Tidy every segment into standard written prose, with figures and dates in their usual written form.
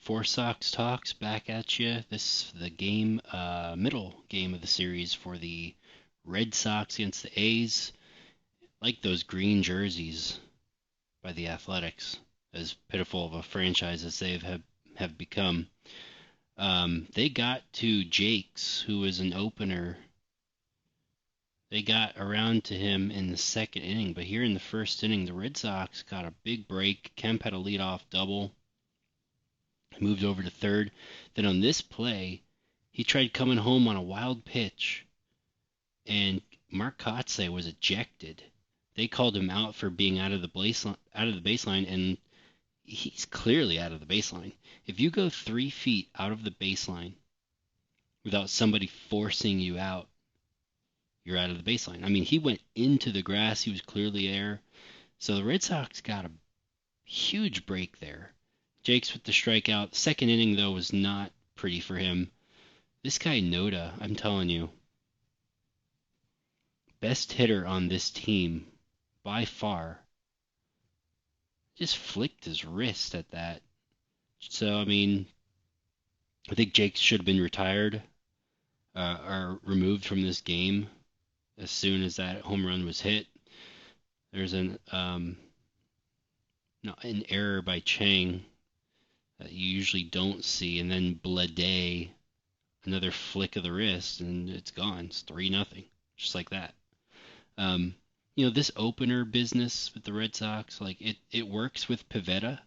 Four Sox Talks back at you. This the game, middle game of the series for the Red Sox against the A's. Like those green jerseys by the Athletics, as pitiful of a franchise as have become. They got to Jacques, who was an opener. They got around to him in the second inning, but here in the first inning, the Red Sox got a big break. Kemp had a leadoff double. Moved over to third. Then on this play, he tried coming home on a wild pitch, and Mark Kotsay was ejected. They called him out for being out of the baseline, and he's clearly out of the baseline. If you go 3 feet out of the baseline without somebody forcing you out, you're out of the baseline. I mean, he went into the grass. He was clearly there. So the Red Sox got a huge break there. Jacques with the strikeout. Second inning, though, was not pretty for him. This guy, Noda, I'm telling you, best hitter on this team by far, just flicked his wrist at that. So, I mean, I think Jacques should have been retired or removed from this game as soon as that home run was hit. There's an error by Chang that you usually don't see, and then Blade, another flick of the wrist, and it's gone. It's 3-0, just like that. This opener business with the Red Sox, like it works with Pivetta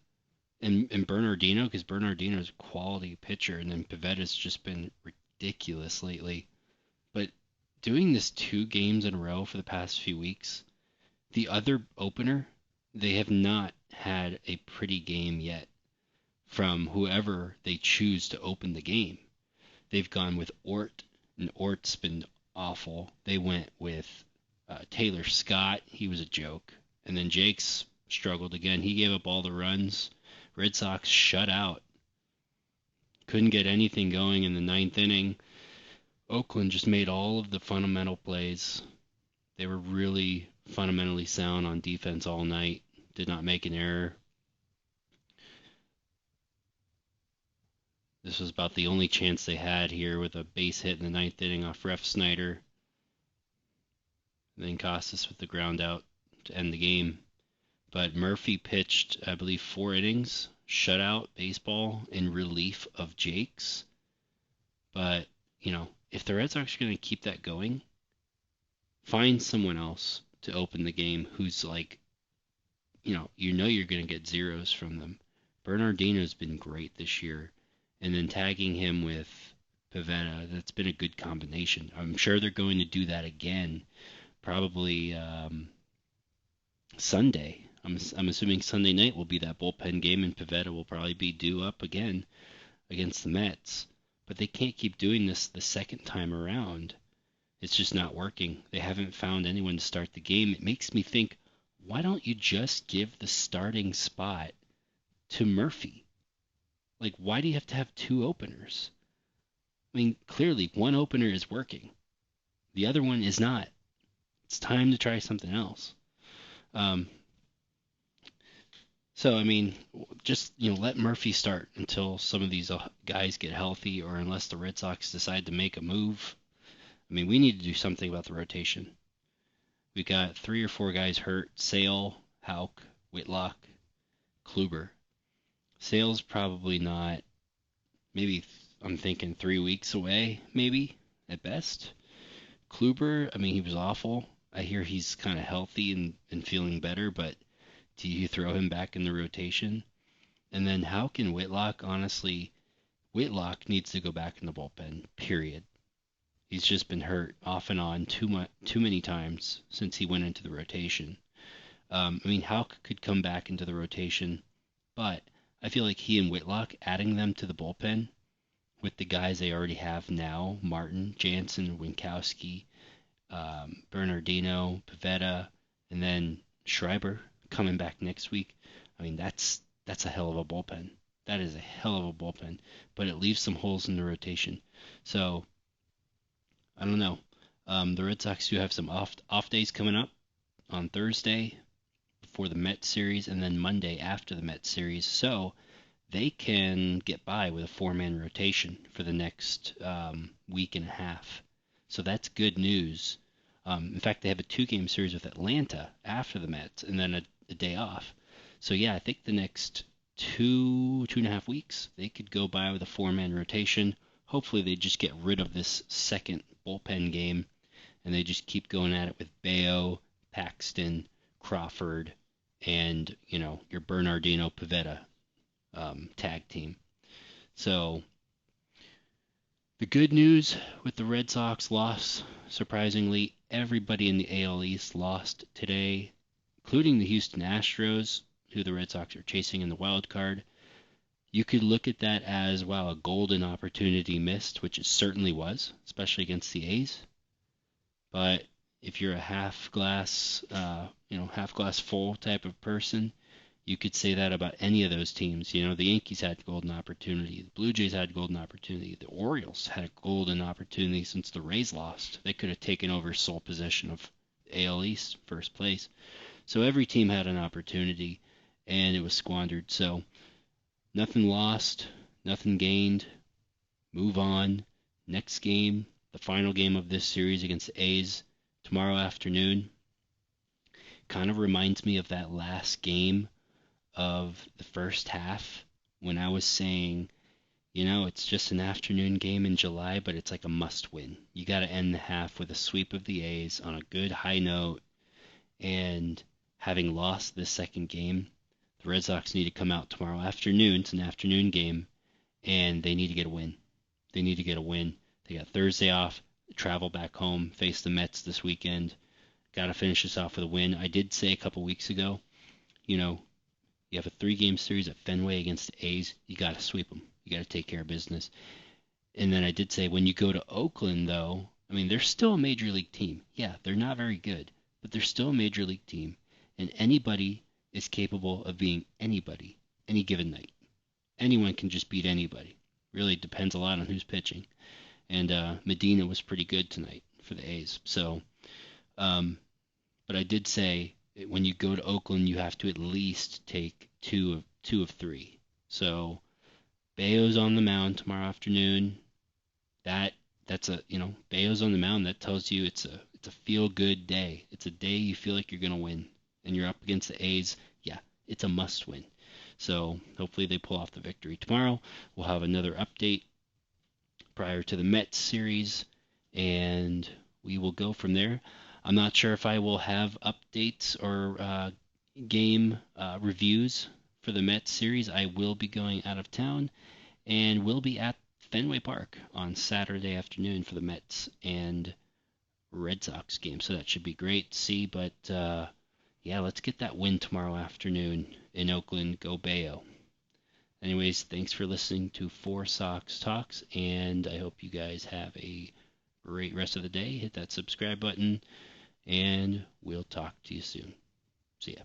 and Bernardino, because Bernardino's a quality pitcher, and then Pivetta's just been ridiculous lately. But doing this 2 games in a row for the past few weeks, the other opener, they have not had a pretty game yet from whoever they choose to open the game. They've gone with Ort, and Ort's been awful. They went with Taylor Scott. He was a joke. And then Jacques struggled again. He gave up all the runs. Red Sox shut out. Couldn't get anything going in the 9th inning. Oakland just made all of the fundamental plays. They were really fundamentally sound on defense all night. Did not make an error. This was about the only chance they had here, with a base hit in the 9th inning off Ref Snyder. And then Costas with the ground out to end the game. But Murphy pitched, I believe, 4 innings, shutout baseball in relief of Jacques. But, if the Red Sox are going to keep that going, find someone else to open the game who's like, you're going to get zeros from them. Bernardino's been great this year. And then tagging him with Pivetta, that's been a good combination. I'm sure they're going to do that again, probably Sunday. I'm assuming Sunday night will be that bullpen game, and Pivetta will probably be due up again against the Mets. But they can't keep doing this the second time around. It's just not working. They haven't found anyone to start the game. It makes me think, why don't you just give the starting spot to Murphy? Like, why do you have to have 2 openers? I mean, clearly one opener is working. The other one is not. It's time to try something else. So, I mean, just, let Murphy start until some of these guys get healthy, or unless the Red Sox decide to make a move. I mean, we need to do something about the rotation. We got 3 or 4 guys hurt: Sale, Houck, Whitlock, Kluber. Sale's probably not, maybe I'm thinking 3 weeks away, maybe, at best. Kluber, I mean, he was awful. I hear he's kind of healthy and feeling better, but do you throw him back in the rotation? And then Houck and Whitlock, honestly, Whitlock needs to go back in the bullpen, period. He's just been hurt off and on too many times since he went into the rotation. I mean, Houck could come back into the rotation, but I feel like he and Whitlock, adding them to the bullpen with the guys they already have now, Martin, Jansen, Winkowski, Bernardino, Pivetta, and then Schreiber coming back next week. I mean, that's a hell of a bullpen. That is a hell of a bullpen, but it leaves some holes in the rotation. So, I don't know. The Red Sox do have some off days coming up on Thursday before the Mets series, and then Monday after the Mets series. So they can get by with a four-man rotation for the next week and a half. So that's good news. In fact, they have a two-game series with Atlanta after the Mets, and then a day off. So yeah, I think the next two and a half weeks, they could go by with a four-man rotation. Hopefully they just get rid of this second bullpen game, and they just keep going at it with Bayo, Paxton, Crawford, and, your Bernardino Pivetta tag team. So the good news with the Red Sox loss, surprisingly, everybody in the AL East lost today, including the Houston Astros, who the Red Sox are chasing in the wild card. You could look at that as, wow, a golden opportunity missed, which it certainly was, especially against the A's. But if you're a half glass full type of person, you could say that about any of those teams. The Yankees had golden opportunity. The Blue Jays had golden opportunity. The Orioles had a golden opportunity since the Rays lost. They could have taken over sole possession of AL East, first place. So every team had an opportunity, and it was squandered. So nothing lost, nothing gained. Move on. Next game, the final game of this series against the A's tomorrow afternoon. Kind of reminds me of that last game of the first half when I was saying, it's just an afternoon game in July, but it's like a must win. You got to end the half with a sweep of the A's on a good high note. And having lost this second game, the Red Sox need to come out tomorrow afternoon. It's an afternoon game, and they need to get a win. They need to get a win. They got Thursday off, travel back home, face the Mets this weekend. Got to finish this off with a win. I did say a couple weeks ago, you have a three-game series at Fenway against the A's. You got to sweep them. You got to take care of business. And then I did say when you go to Oakland, though, they're still a major league team. Yeah, they're not very good, but they're still a major league team. And anybody is capable of being anybody any given night. Anyone can just beat anybody. Really depends a lot on who's pitching. And Medina was pretty good tonight for the A's. So, but I did say when you go to Oakland, you have to at least take two of three. So Bayo's on the mound tomorrow afternoon. That's Bayo's on the mound. That tells you it's a feel good day. It's a day you feel like you're gonna win, and you're up against the A's. Yeah, it's a must win. So hopefully they pull off the victory tomorrow. We'll have another update prior to the Mets series, and we will go from there. I'm not sure if I will have updates or game reviews for the Mets series. I will be going out of town and will be at Fenway Park on Saturday afternoon for the Mets and Red Sox game. So that should be great to see. But yeah, let's get that win tomorrow afternoon in Oakland. Go Bayo. Anyways, thanks for listening to Four Sox Talks, and I hope you guys have a great rest of the day. Hit that subscribe button, and we'll talk to you soon. See ya.